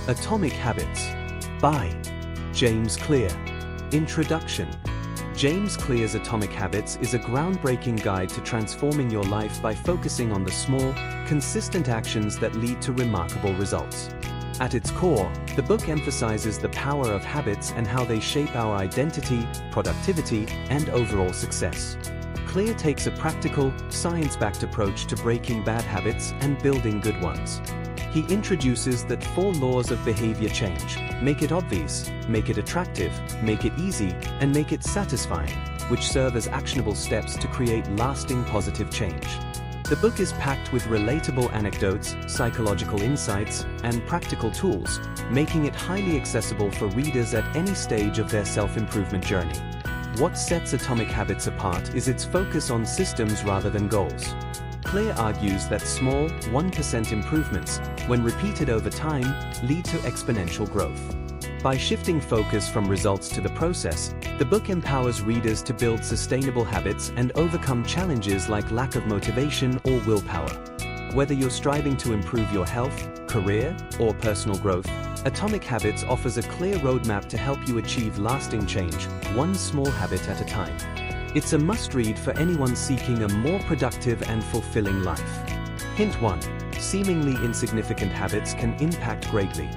Atomic Habits by James Clear. Introduction. James Clear's Atomic Habits is a groundbreaking guide to transforming your life by focusing on the small, consistent actions that lead to remarkable results. At its core, the book emphasizes the power of habits and how they shape our identity, productivity, and overall success. Clear takes a practical, science-backed approach to breaking bad habits and building good ones. He introduces the 4 laws of behavior change: make it obvious, make it attractive, make it easy, and make it satisfying, which serve as actionable steps to create lasting positive change. The book is packed with relatable anecdotes, psychological insights, and practical tools, making it highly accessible for readers at any stage of their self-improvement journey. What sets Atomic Habits apart is its focus on systems rather than goals. Clear argues that small, 1% improvements, when repeated over time, lead to exponential growth. By shifting focus from results to the process, the book empowers readers to build sustainable habits and overcome challenges like lack of motivation or willpower. Whether you're striving to improve your health, career, or personal growth, Atomic Habits offers a clear roadmap to help you achieve lasting change, one small habit at a time. It's a must-read for anyone seeking a more productive and fulfilling life. Hint 1. Seemingly insignificant habits can impact greatly.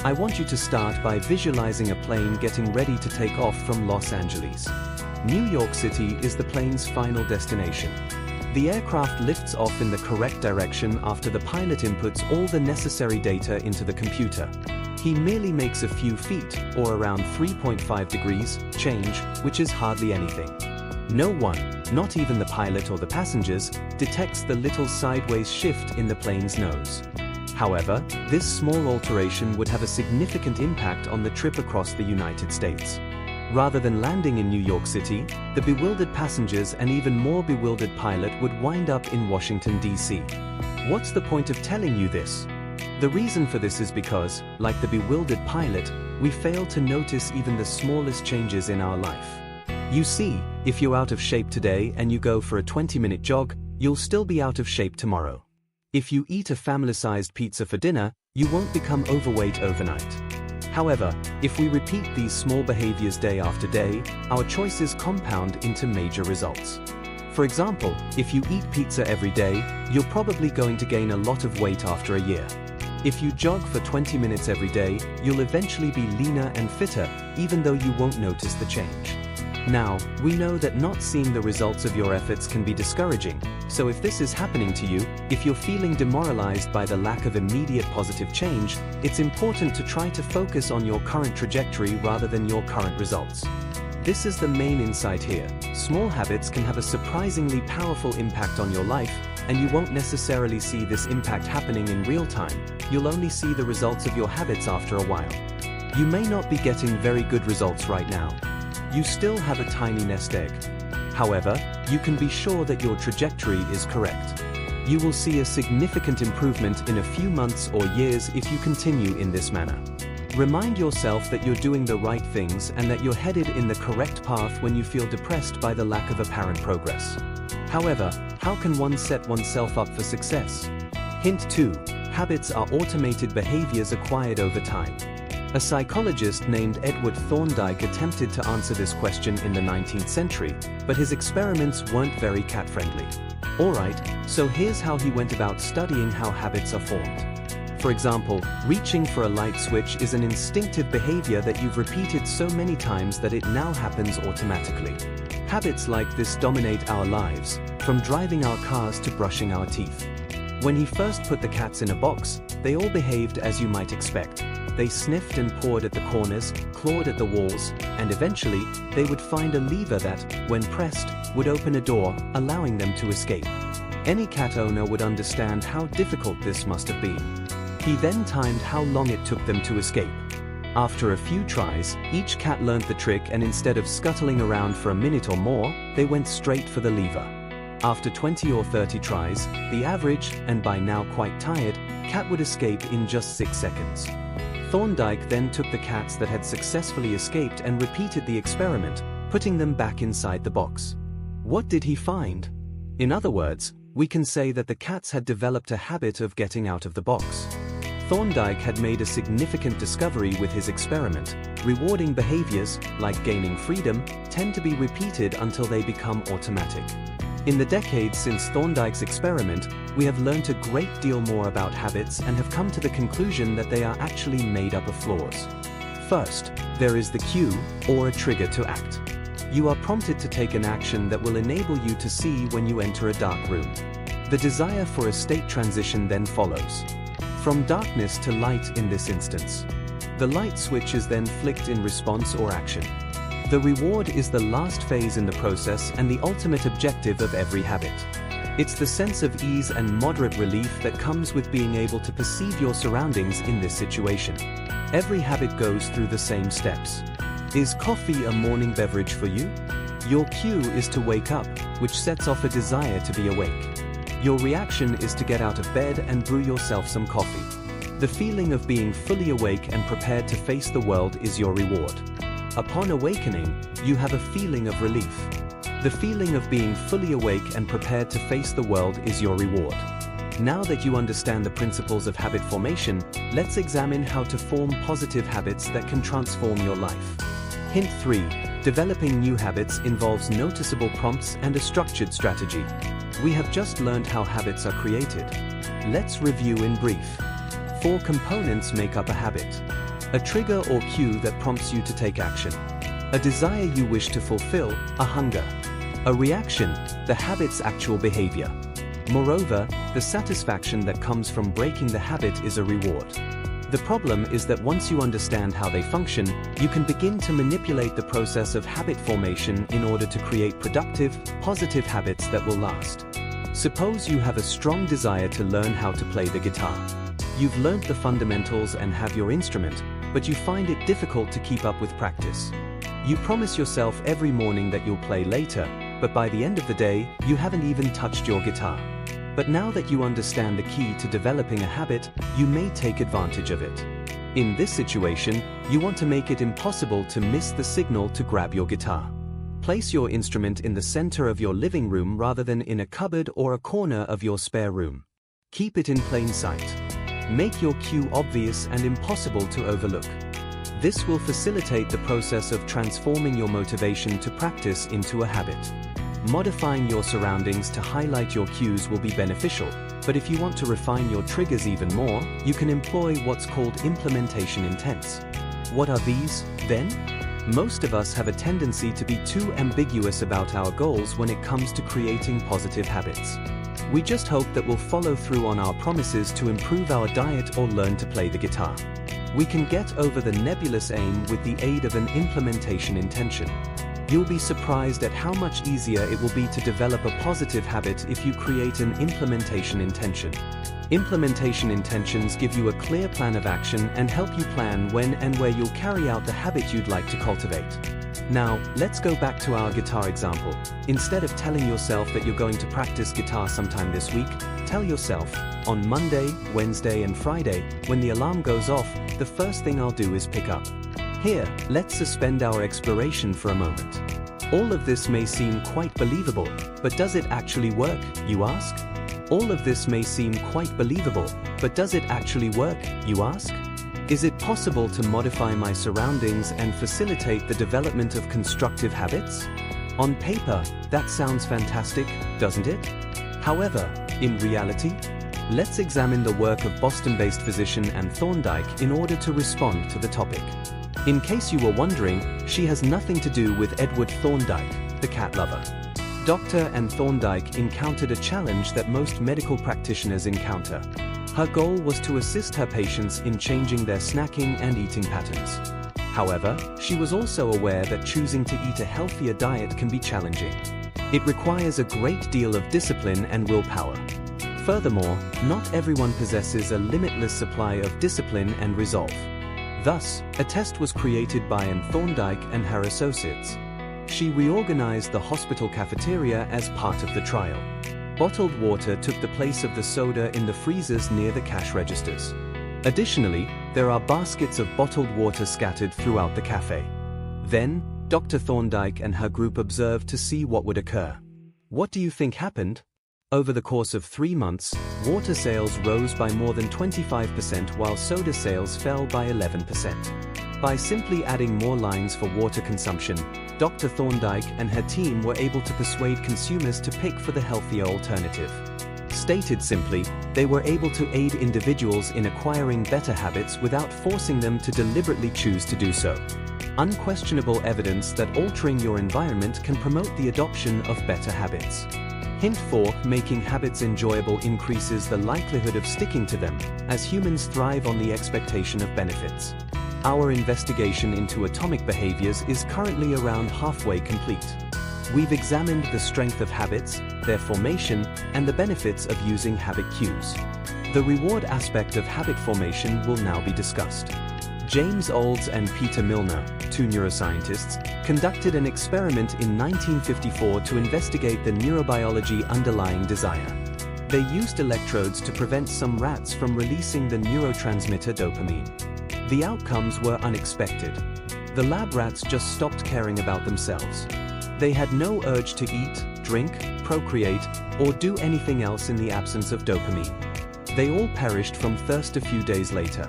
I want you to start by visualizing a plane getting ready to take off from Los Angeles. New York City is the plane's final destination. The aircraft lifts off in the correct direction after the pilot inputs all the necessary data into the computer. He merely makes a few feet, or around 3.5 degrees, change, which is hardly anything. No one, not even the pilot or the passengers, detects the little sideways shift in the plane's nose. However, this small alteration would have a significant impact on the trip across the United States. Rather than landing in New York City, the bewildered passengers and even more bewildered pilot would wind up in Washington, D.C. What's the point of telling you this? The reason for this is because, like the bewildered pilot, we fail to notice even the smallest changes in our life. You see, if you're out of shape today and you go for a 20-minute jog, you'll still be out of shape tomorrow. If you eat a family-sized pizza for dinner, you won't become overweight overnight. However, if we repeat these small behaviors day after day, our choices compound into major results. For example, if you eat pizza every day, you're probably going to gain a lot of weight after a year. If you jog for 20 minutes every day, you'll eventually be leaner and fitter, even though you won't notice the change. Now, we know that not seeing the results of your efforts can be discouraging, so if this is happening to you, if you're feeling demoralized by the lack of immediate positive change, it's important to try to focus on your current trajectory rather than your current results. This is the main insight here. Small habits can have a surprisingly powerful impact on your life, and you won't necessarily see this impact happening in real time. You'll only see the results of your habits after a while. You may not be getting very good results right now. You still have a tiny nest egg. However, you can be sure that your trajectory is correct. You will see a significant improvement in a few months or years if you continue in this manner. Remind yourself that you're doing the right things and that you're headed in the correct path when you feel depressed by the lack of apparent progress. However, how can one set oneself up for success? Hint 2. Habits are automated behaviors acquired over time. A psychologist named Edward Thorndike attempted to answer this question in the 19th century, but his experiments weren't very cat-friendly. Alright, so here's how he went about studying how habits are formed. For example, reaching for a light switch is an instinctive behavior that you've repeated so many times that it now happens automatically. Habits like this dominate our lives, from driving our cars to brushing our teeth. When he first put the cats in a box, they all behaved as you might expect. They sniffed and pawed at the corners, clawed at the walls, and eventually, they would find a lever that, when pressed, would open a door, allowing them to escape. Any cat owner would understand how difficult this must have been. He then timed how long it took them to escape. After a few tries, each cat learned the trick, and instead of scuttling around for a minute or more, they went straight for the lever. After 20 or 30 tries, the average, and by now quite tired, cat would escape in just 6 seconds. Thorndike then took the cats that had successfully escaped and repeated the experiment, putting them back inside the box. What did he find? In other words, we can say that the cats had developed a habit of getting out of the box. Thorndike had made a significant discovery with his experiment. Rewarding behaviors, like gaining freedom, tend to be repeated until they become automatic. In the decades since Thorndike's experiment, we have learned a great deal more about habits and have come to the conclusion that they are actually made up of flaws. First, there is the cue, or a trigger to act. You are prompted to take an action that will enable you to see when you enter a dark room. The desire for a state transition then follows. From darkness to light in this instance. The light switch is then flicked in response or action. The reward is the last phase in the process and the ultimate objective of every habit. It's the sense of ease and moderate relief that comes with being able to perceive your surroundings in this situation. Every habit goes through the same steps. Is coffee a morning beverage for you? Your cue is to wake up, which sets off a desire to be awake. Your reaction is to get out of bed and brew yourself some coffee. The feeling of being fully awake and prepared to face the world is your reward. Upon awakening, you have a feeling of relief. The feeling of being fully awake and prepared to face the world is your reward. Now that you understand the principles of habit formation, let's examine how to form positive habits that can transform your life. Hint 3. Developing new habits involves noticeable prompts and a structured strategy. We have just learned how habits are created. Let's review in brief. 4 components make up a habit. A trigger or cue that prompts you to take action. A desire you wish to fulfill, a hunger. A reaction, the habit's actual behavior. Moreover, the satisfaction that comes from breaking the habit is a reward. The problem is that once you understand how they function, you can begin to manipulate the process of habit formation in order to create productive, positive habits that will last. Suppose you have a strong desire to learn how to play the guitar. You've learned the fundamentals and have your instrument, but you find it difficult to keep up with practice. You promise yourself every morning that you'll play later, but by the end of the day, you haven't even touched your guitar. But now that you understand the key to developing a habit, you may take advantage of it. In this situation, you want to make it impossible to miss the signal to grab your guitar. Place your instrument in the center of your living room rather than in a cupboard or a corner of your spare room. Keep it in plain sight. Make your cue obvious and impossible to overlook. This will facilitate the process of transforming your motivation to practice into a habit. Modifying your surroundings to highlight your cues will be beneficial, but if you want to refine your triggers even more, you can employ what's called implementation intents. What are these, then? Most of us have a tendency to be too ambiguous about our goals when it comes to creating positive habits. We just hope that we'll follow through on our promises to improve our diet or learn to play the guitar. We can get over the nebulous aim with the aid of an implementation intention. You'll be surprised at how much easier it will be to develop a positive habit if you create an implementation intention. Implementation intentions give you a clear plan of action and help you plan when and where you'll carry out the habit you'd like to cultivate. Now, let's go back to our guitar example. Instead of telling yourself that you're going to practice guitar sometime this week, tell yourself, on Monday, Wednesday, and Friday, when the alarm goes off, the first thing I'll do is pick up. Here, let's suspend our exploration for a moment. All of this may seem quite believable, but does it actually work, you ask? All of this may seem quite believable, but does it actually work, you ask? Is it possible to modify my surroundings and facilitate the development of constructive habits? On paper, that sounds fantastic, doesn't it? However, in reality, let's examine the work of Boston-based physician Anne Thorndike in order to respond to the topic. In case you were wondering, she has nothing to do with Edward Thorndike, the cat lover. Dr. Anne Thorndike encountered a challenge that most medical practitioners encounter. Her goal was to assist her patients in changing their snacking and eating patterns. However, she was also aware that choosing to eat a healthier diet can be challenging. It requires a great deal of discipline and willpower. Furthermore, not everyone possesses a limitless supply of discipline and resolve. Thus, a test was created by Anne Thorndike and her associates. She reorganized the hospital cafeteria as part of the trial. Bottled water took the place of the soda in the freezers near the cash registers. Additionally, there are baskets of bottled water scattered throughout the cafe. Then, Dr. Thorndike and her group observed to see what would occur. What do you think happened? Over the course of 3 months, water sales rose by more than 25% while soda sales fell by 11%. By simply adding more lines for water consumption, Dr. Thorndike and her team were able to persuade consumers to pick for the healthier alternative. Stated simply, they were able to aid individuals in acquiring better habits without forcing them to deliberately choose to do so. Unquestionable evidence that altering your environment can promote the adoption of better habits. Hint 4. Making habits enjoyable increases the likelihood of sticking to them, as humans thrive on the expectation of benefits. Our investigation into atomic behaviors is currently around halfway complete. We've examined the strength of habits, their formation, and the benefits of using habit cues. The reward aspect of habit formation will now be discussed. James Olds and Peter Milner, 2 neuroscientists, conducted an experiment in 1954 to investigate the neurobiology underlying desire. They used electrodes to prevent some rats from releasing the neurotransmitter dopamine. The outcomes were unexpected. The lab rats just stopped caring about themselves. They had no urge to eat, drink, procreate, or do anything else in the absence of dopamine. They all perished from thirst a few days later.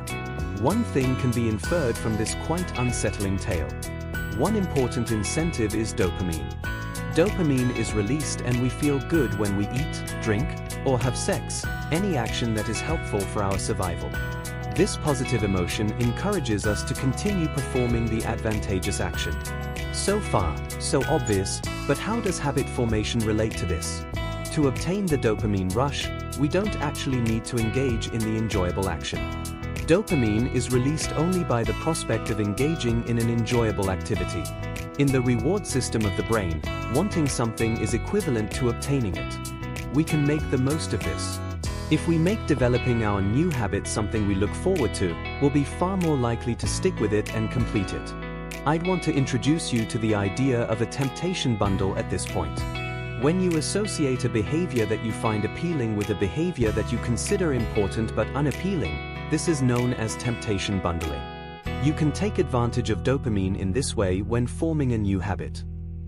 One thing can be inferred from this quite unsettling tale. One important incentive is dopamine. Dopamine is released and we feel good when we eat, drink, or have sex, any action that is helpful for our survival. This positive emotion encourages us to continue performing the advantageous action. So far, so obvious, but how does habit formation relate to this? To obtain the dopamine rush, we don't actually need to engage in the enjoyable action. Dopamine is released only by the prospect of engaging in an enjoyable activity. In the reward system of the brain, wanting something is equivalent to obtaining it. We can make the most of this. If we make developing our new habit something we look forward to, we'll be far more likely to stick with it and complete it. I'd want to introduce you to the idea of a temptation bundle at this point. When you associate a behavior that you find appealing with a behavior that you consider important but unappealing, this is known as temptation bundling. You can take advantage of dopamine in this way when forming a new habit.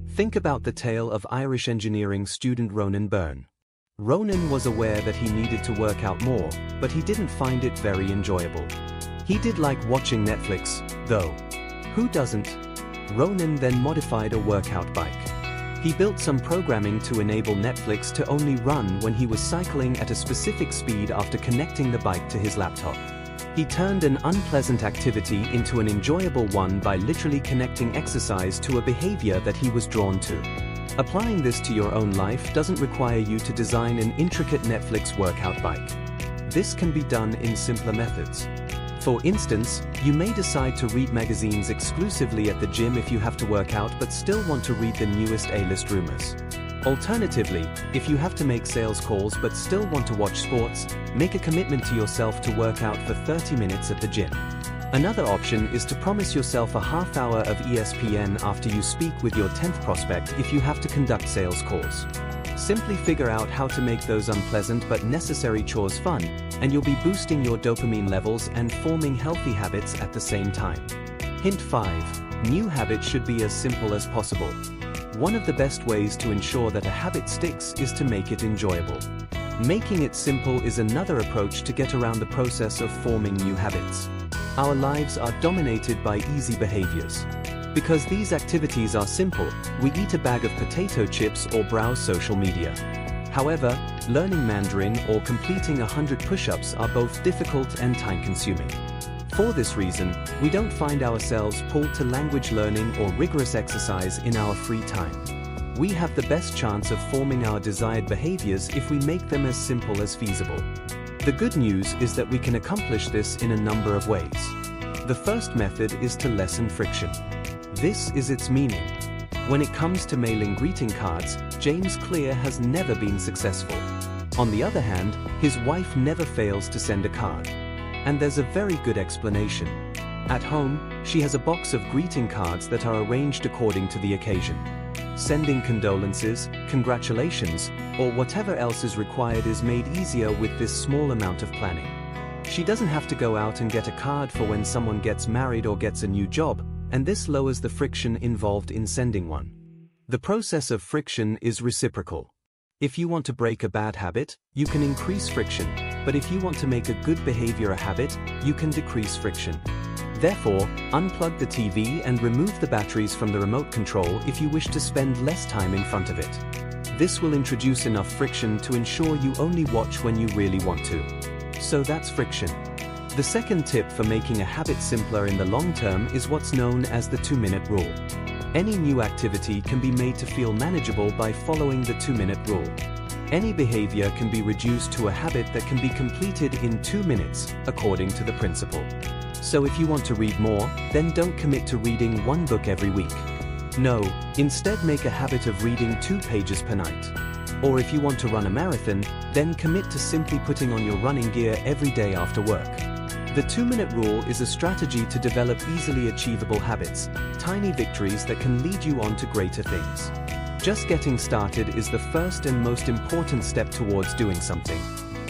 Think about the tale of Irish engineering student Ronan Byrne. Ronan was aware that he needed to work out more, but he didn't find it very enjoyable. He did like watching Netflix, though. Who doesn't? Ronan then modified a workout bike. He built some programming to enable Netflix to only run when he was cycling at a specific speed after connecting the bike to his laptop. He turned an unpleasant activity into an enjoyable one by literally connecting exercise to a behavior that he was drawn to. Applying this to your own life doesn't require you to design an intricate Netflix workout bike. This can be done in simpler methods. For instance, you may decide to read magazines exclusively at the gym if you have to work out but still want to read the newest A-list rumors. Alternatively, if you have to make sales calls but still want to watch sports, make a commitment to yourself to work out for 30 minutes at the gym. Another option is to promise yourself a half hour of ESPN after you speak with your 10th prospect if you have to conduct sales calls. Simply figure out how to make those unpleasant but necessary chores fun, and you'll be boosting your dopamine levels and forming healthy habits at the same time. Hint 5. New habits should be as simple as possible. One of the best ways to ensure that a habit sticks is to make it enjoyable. Making it simple is another approach to get around the process of forming new habits. Our lives are dominated by easy behaviors. Because these activities are simple, we eat a bag of potato chips or browse social media. However, learning Mandarin or completing 100 push-ups are both difficult and time-consuming. For this reason, we don't find ourselves pulled to language learning or rigorous exercise in our free time. We have the best chance of forming our desired behaviors if we make them as simple as feasible. The good news is that we can accomplish this in a number of ways. The first method is to lessen friction. This is its meaning. When it comes to mailing greeting cards, James Clear has never been successful. On the other hand, his wife never fails to send a card. And there's a very good explanation. At home, she has a box of greeting cards that are arranged according to the occasion. Sending condolences, congratulations, or whatever else is required is made easier with this small amount of planning. She doesn't have to go out and get a card for when someone gets married or gets a new job, and this lowers the friction involved in sending one. The process of friction is reciprocal. If you want to break a bad habit, you can increase friction, but if you want to make a good behavior a habit, you can decrease friction. Therefore, unplug the TV and remove the batteries from the remote control if you wish to spend less time in front of it. This will introduce enough friction to ensure you only watch when you really want to. So that's friction. The second tip for making a habit simpler in the long term is what's known as the 2-minute rule. Any new activity can be made to feel manageable by following the 2-minute rule. Any behavior can be reduced to a habit that can be completed in 2 minutes, according to the principle. So if you want to read more, then don't commit to reading 1 book every week. No, instead make a habit of reading 2 pages per night. Or if you want to run a marathon, then commit to simply putting on your running gear every day after work. The 2-minute rule is a strategy to develop easily achievable habits, tiny victories that can lead you on to greater things. Just getting started is the first and most important step towards doing something.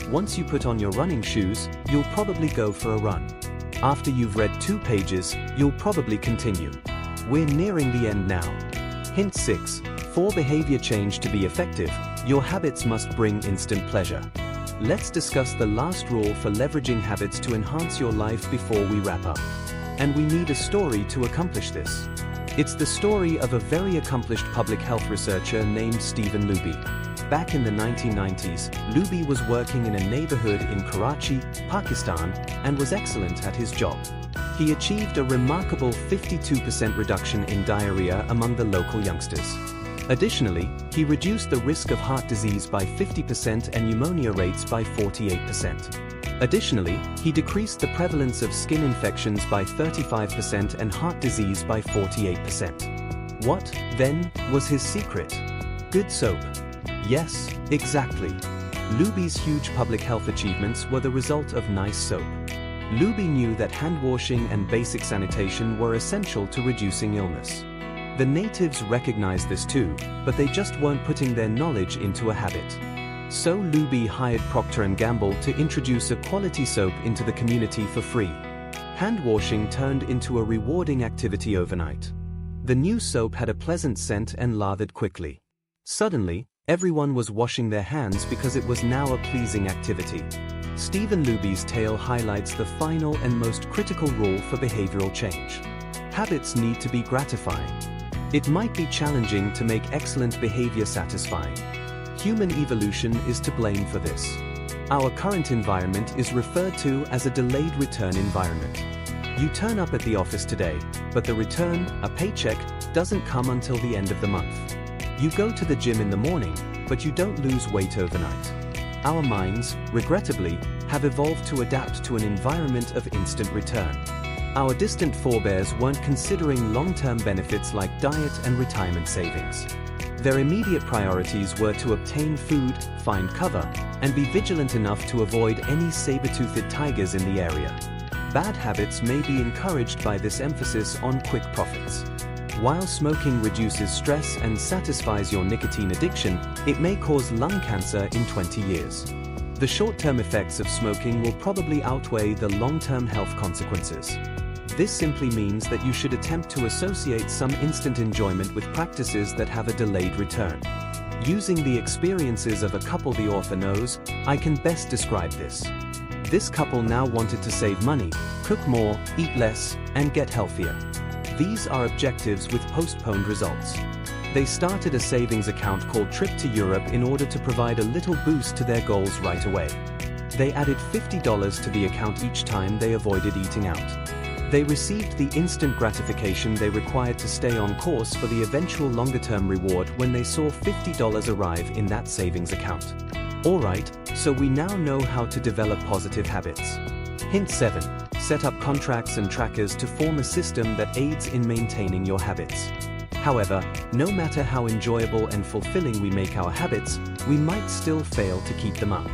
Once you put on your running shoes, you'll probably go for a run. After you've read 2 pages, you'll probably continue. We're nearing the end now. Hint 6. For behavior change to be effective, your habits must bring instant pleasure. Let's discuss the last rule for leveraging habits to enhance your life before we wrap up. And we need a story to accomplish this. It's the story of a very accomplished public health researcher named Stephen Luby. Back in the 1990s, Luby was working in a neighborhood in Karachi, Pakistan, and was excellent at his job. He achieved a remarkable 52% reduction in diarrhea among the local youngsters. Additionally, he reduced the risk of heart disease by 50% and pneumonia rates by 48%. Additionally, he decreased the prevalence of skin infections by 35% and heart disease by 48%. What, then, was his secret? Good soap. Yes, exactly. Luby's huge public health achievements were the result of nice soap. Luby knew that hand washing and basic sanitation were essential to reducing illness. The natives recognized this too, but they just weren't putting their knowledge into a habit. So Luby hired Procter & Gamble to introduce a quality soap into the community for free. Hand washing turned into a rewarding activity overnight. The new soap had a pleasant scent and lathered quickly. Suddenly, everyone was washing their hands because it was now a pleasing activity. Stephen Luby's tale highlights the final and most critical rule for behavioral change. Habits need to be gratifying. It might be challenging to make excellent behavior satisfying. Human evolution is to blame for this. Our current environment is referred to as a delayed return environment. You turn up at the office today, but the return, a paycheck, doesn't come until the end of the month. You go to the gym in the morning, but you don't lose weight overnight. Our minds, regrettably, have evolved to adapt to an environment of instant return. Our distant forebears weren't considering long-term benefits like diet and retirement savings. Their immediate priorities were to obtain food, find cover, and be vigilant enough to avoid any saber-toothed tigers in the area. Bad habits may be encouraged by this emphasis on quick profits. While smoking reduces stress and satisfies your nicotine addiction, it may cause lung cancer in 20 years. The short-term effects of smoking will probably outweigh the long-term health consequences. This simply means that you should attempt to associate some instant enjoyment with practices that have a delayed return. Using the experiences of a couple the author knows, I can best describe this. This couple now wanted to save money, cook more, eat less, and get healthier. These are objectives with postponed results. They started a savings account called Trip to Europe in order to provide a little boost to their goals right away. They added $50 to the account each time they avoided eating out. They received the instant gratification they required to stay on course for the eventual longer-term reward when they saw $50 arrive in that savings account. Alright, so we now know how to develop positive habits. Hint 7. Set up contracts and trackers to form a system that aids in maintaining your habits. However, no matter how enjoyable and fulfilling we make our habits, we might still fail to keep them up.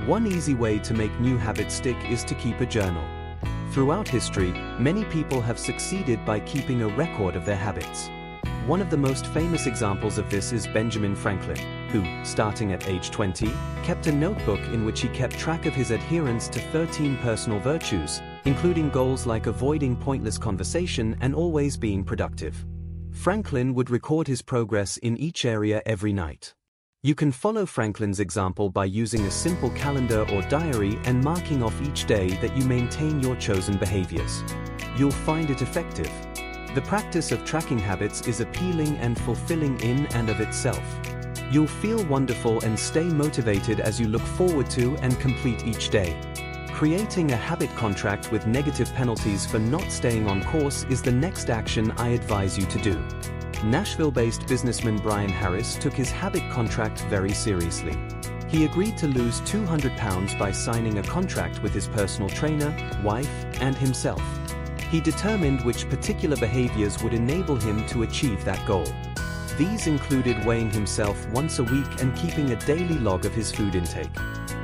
One easy way to make new habits stick is to keep a journal. Throughout history, many people have succeeded by keeping a record of their habits. One of the most famous examples of this is Benjamin Franklin, who, starting at age 20, kept a notebook in which he kept track of his adherence to 13 personal virtues, including goals like avoiding pointless conversation and always being productive. Franklin would record his progress in each area every night. You can follow Franklin's example by using a simple calendar or diary and marking off each day that you maintain your chosen behaviors. You'll find it effective. The practice of tracking habits is appealing and fulfilling in and of itself. You'll feel wonderful and stay motivated as you look forward to and complete each day. Creating a habit contract with negative penalties for not staying on course is the next action I advise you to do. Nashville-based businessman Brian Harris took his habit contract very seriously. He agreed to lose 200 pounds by signing a contract with his personal trainer, wife, and himself. He determined which particular behaviors would enable him to achieve that goal. These included weighing himself once a week and keeping a daily log of his food intake.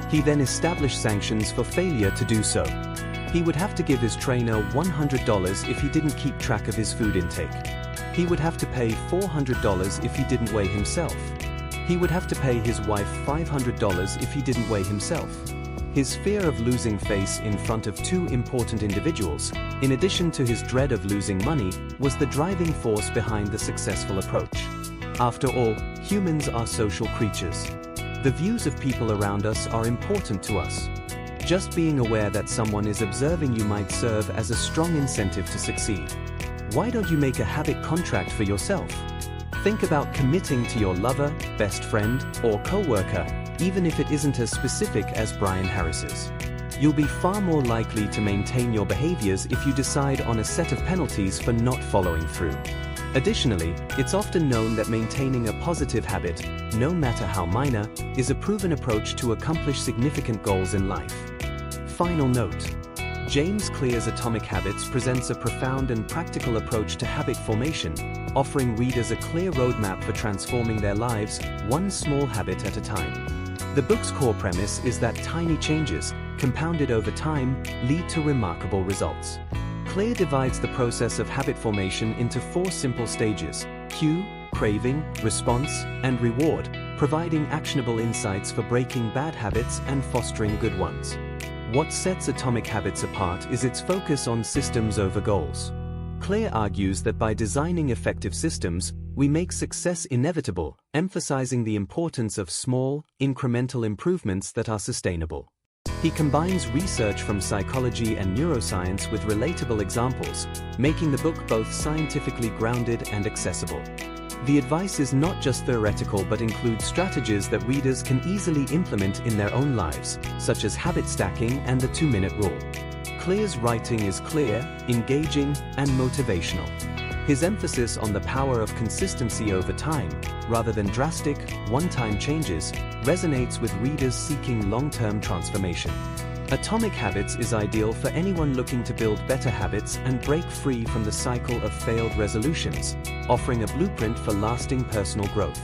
He then established sanctions for failure to do so. He would have to give his trainer $100 if he didn't keep track of his food intake. He would have to pay $400 if he didn't weigh himself. He would have to pay his wife $500 if he didn't weigh himself. His fear of losing face in front of two important individuals, in addition to his dread of losing money, was the driving force behind the successful approach. After all, humans are social creatures. The views of people around us are important to us. Just being aware that someone is observing you might serve as a strong incentive to succeed. Why don't you make a habit contract for yourself? Think about committing to your lover, best friend, or co-worker, even if it isn't as specific as Brian Harris's. You'll be far more likely to maintain your behaviors if you decide on a set of penalties for not following through. Additionally, it's often known that maintaining a positive habit, no matter how minor, is a proven approach to accomplish significant goals in life. Final note. James Clear's Atomic Habits presents a profound and practical approach to habit formation, offering readers a clear roadmap for transforming their lives, one small habit at a time. The book's core premise is that tiny changes, compounded over time, lead to remarkable results. Clear divides the process of habit formation into 4 simple stages: cue, craving, response, and reward, providing actionable insights for breaking bad habits and fostering good ones. What sets Atomic Habits apart is its focus on systems over goals. Clear argues that by designing effective systems, we make success inevitable, emphasizing the importance of small, incremental improvements that are sustainable. He combines research from psychology and neuroscience with relatable examples, making the book both scientifically grounded and accessible. The advice is not just theoretical but includes strategies that readers can easily implement in their own lives, such as habit stacking and the 2-minute rule. Clear's writing is clear, engaging, and motivational. His emphasis on the power of consistency over time, rather than drastic, one-time changes, resonates with readers seeking long-term transformation. Atomic Habits is ideal for anyone looking to build better habits and break free from the cycle of failed resolutions, offering a blueprint for lasting personal growth.